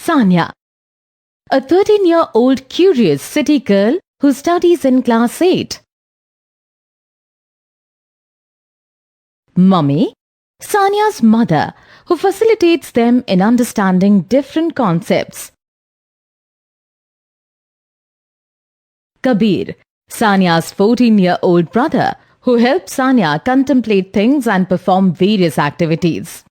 Sanya, a 13-year-old curious city girl who studies in class 8. Mummy, Sanya's mother, who facilitates them in understanding different concepts. Kabir, Sanya's 14-year-old brother, who helps Sanya contemplate things and perform various activities.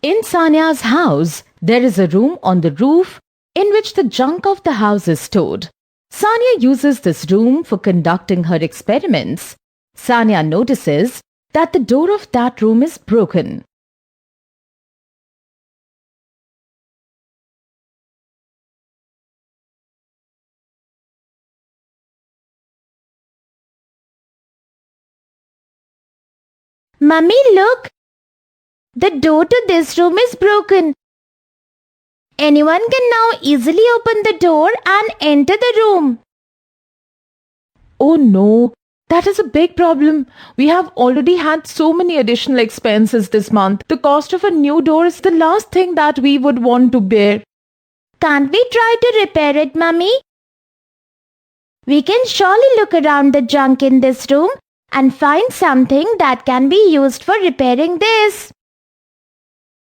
In Sanya's house, there is a room on the roof in which the junk of the house is stored. Sanya uses this room for conducting her experiments. Sanya notices that the door of that room is broken. Mummy, look! The door to this room is broken. Anyone can now easily open the door and enter the room. Oh no, that is a big problem. We have already had so many additional expenses this month. The cost of a new door is the last thing that we would want to bear. Can't we try to repair it, Mummy? We can surely look around the junk in this room and find something that can be used for repairing this.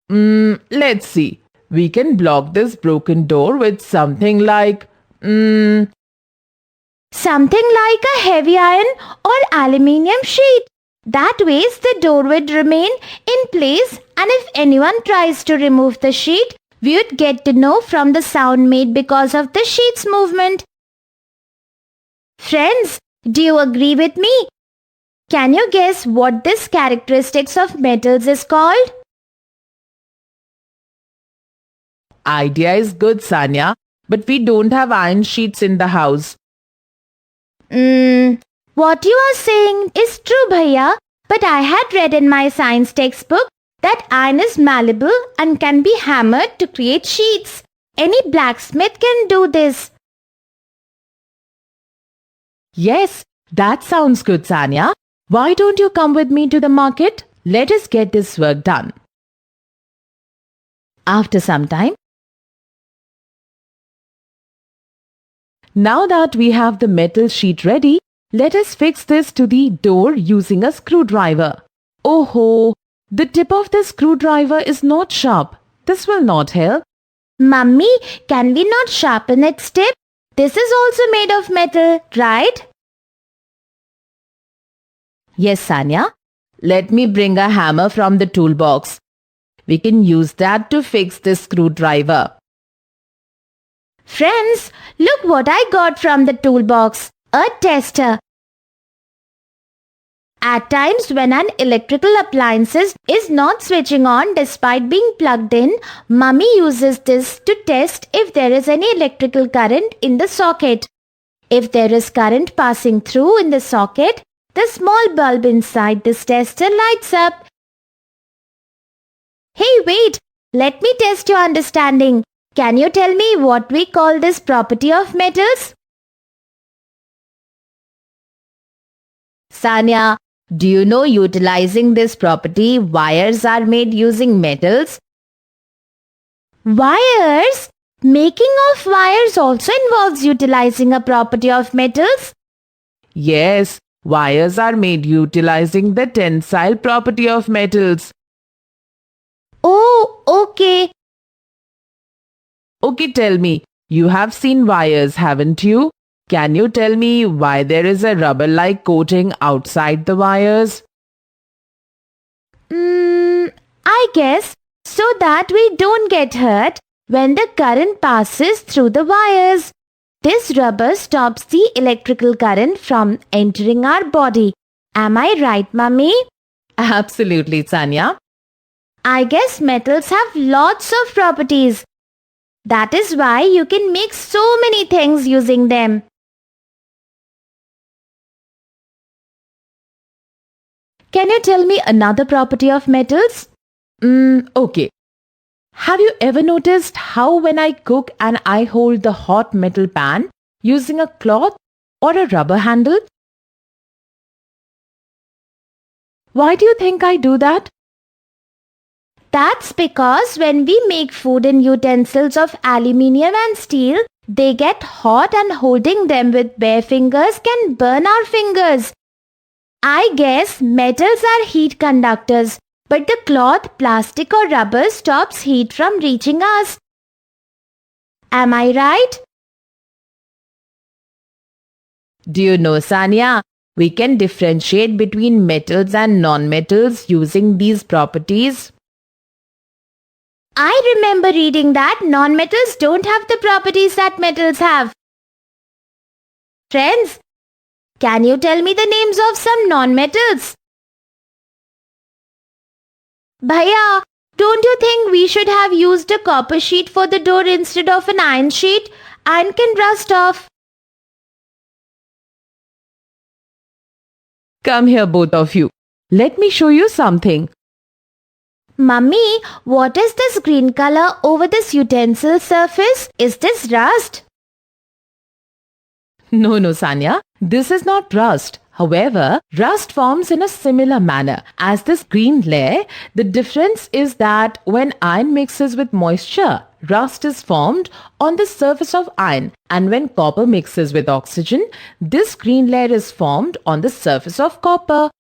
Let's see. We can block this broken door with something like, something like a heavy iron or aluminium sheet. That way the door would remain in place, and if anyone tries to remove the sheet, we would get to know from the sound made because of the sheet's movement. Friends, do you agree with me? Can you guess what this characteristics of metals is called? idea is good, Sanya, but we don't have iron sheets in the house. What you are saying is true, Bhaiya, but I had read in my science textbook that iron is malleable and can be hammered to create sheets. Any blacksmith can do this. Yes, that sounds good, Sanya. Why don't you come with me to the market? Let us get this work done. After some time, now that we have the metal sheet ready, let us fix this to the door using a screwdriver. Oh ho! The tip of the screwdriver is not sharp. This will not help. Mummy, can we not sharpen its tip? This is also made of metal, right? Yes, Sanya. Let me bring a hammer from the toolbox. We can use that to fix this screwdriver. Friends, look what I got from the toolbox. A tester. At times when an electrical appliance is not switching on despite being plugged in, Mummy uses this to test if there is any electrical current in the socket. If there is current passing through in the socket, the small bulb inside this tester lights up. Hey, wait! Let me test your understanding. Can you tell me what we call this property of metals? Sanya, do you know utilizing this property, wires are made using metals? Wires? Making of wires also involves utilizing a property of metals? Yes, wires are made utilizing the tensile property of metals. Oh, okay. Okay, tell me, you have seen wires, haven't you? Can you tell me why there is a rubber-like coating outside the wires? I guess so that we don't get hurt when the current passes through the wires. This rubber stops the electrical current from entering our body. Am I right, Mummy? Absolutely, Sanya. I guess metals have lots of properties. That is why you can make so many things using them. Can you tell me another property of metals? Okay. Have you ever noticed how when I cook and I hold the hot metal pan using a cloth or a rubber handle? Why do you think I do that? That's because when we make food in utensils of aluminium and steel, they get hot and holding them with bare fingers can burn our fingers. I guess metals are heat conductors, but the cloth, plastic or rubber stops heat from reaching us. Am I right? Do you know, Sanya, we can differentiate between metals and non-metals using these properties. I remember reading that non-metals don't have the properties that metals have. Friends, can you tell me the names of some non-metals? Bhaiya, don't you think we should have used a copper sheet for the door instead of an iron sheet? Iron can rust off. Come here, both of you. Let me show you something. Mummy, what is this green color over this utensil surface? Is this rust? No, Sanya, this is not rust. However, rust forms in a similar manner as this green layer. The difference is that when iron mixes with moisture, rust is formed on the surface of iron, and when copper mixes with oxygen, this green layer is formed on the surface of copper.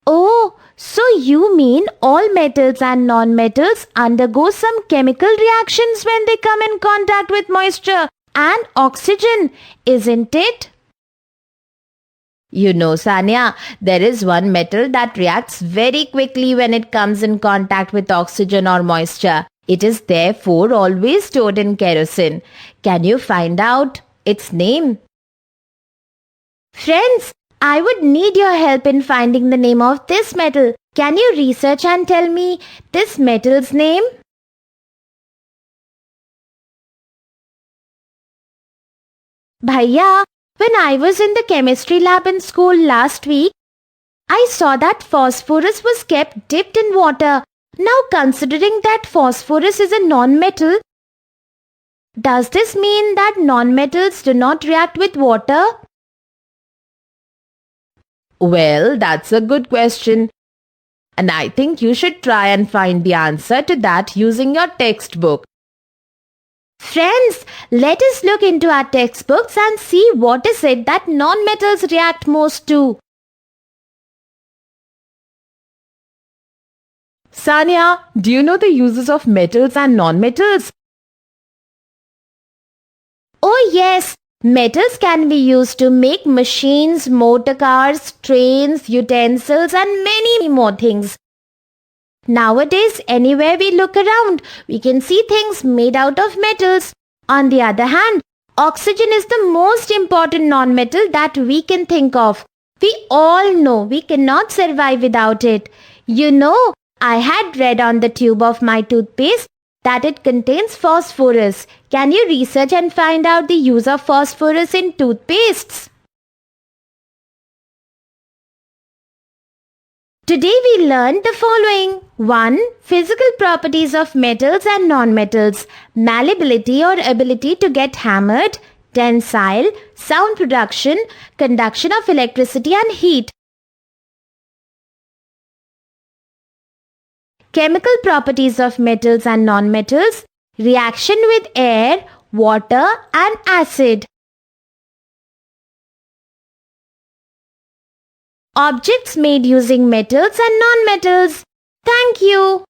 Oh, so you mean all metals and non-metals undergo some chemical reactions when they come in contact with moisture and oxygen, isn't it? You know, Sanya, there is one metal that reacts very quickly when it comes in contact with oxygen or moisture. It is therefore always stored in kerosene. Can you find out its name? Friends, I would need your help in finding the name of this metal. Can you research and tell me this metal's name? Bhaiya, when I was in the chemistry lab in school last week, I saw that phosphorus was kept dipped in water. Now, considering that phosphorus is a non-metal, does this mean that non-metals do not react with water? Well, that's a good question. And I think you should try and find the answer to that using your textbook. Friends, let us look into our textbooks and see what is it that non-metals react most to. Sanya, do you know the uses of metals and non-metals? Oh yes, metals can be used to make machines, motor cars, trains, utensils and many more things. Nowadays, anywhere we look around, we can see things made out of metals. On the other hand, oxygen is the most important non-metal that we can think of. We all know we cannot survive without it. You know, I had read on the tube of my toothpaste that it contains phosphorus. Can you research and find out the use of phosphorus in toothpastes? Today we learned the following. 1. Physical properties of metals and non-metals. Malleability or ability to get hammered. Tensile, sound production, conduction of electricity and heat. Chemical properties of metals and non-metals. Reaction with air, water and acid. Objects made using metals and non-metals. Thank you.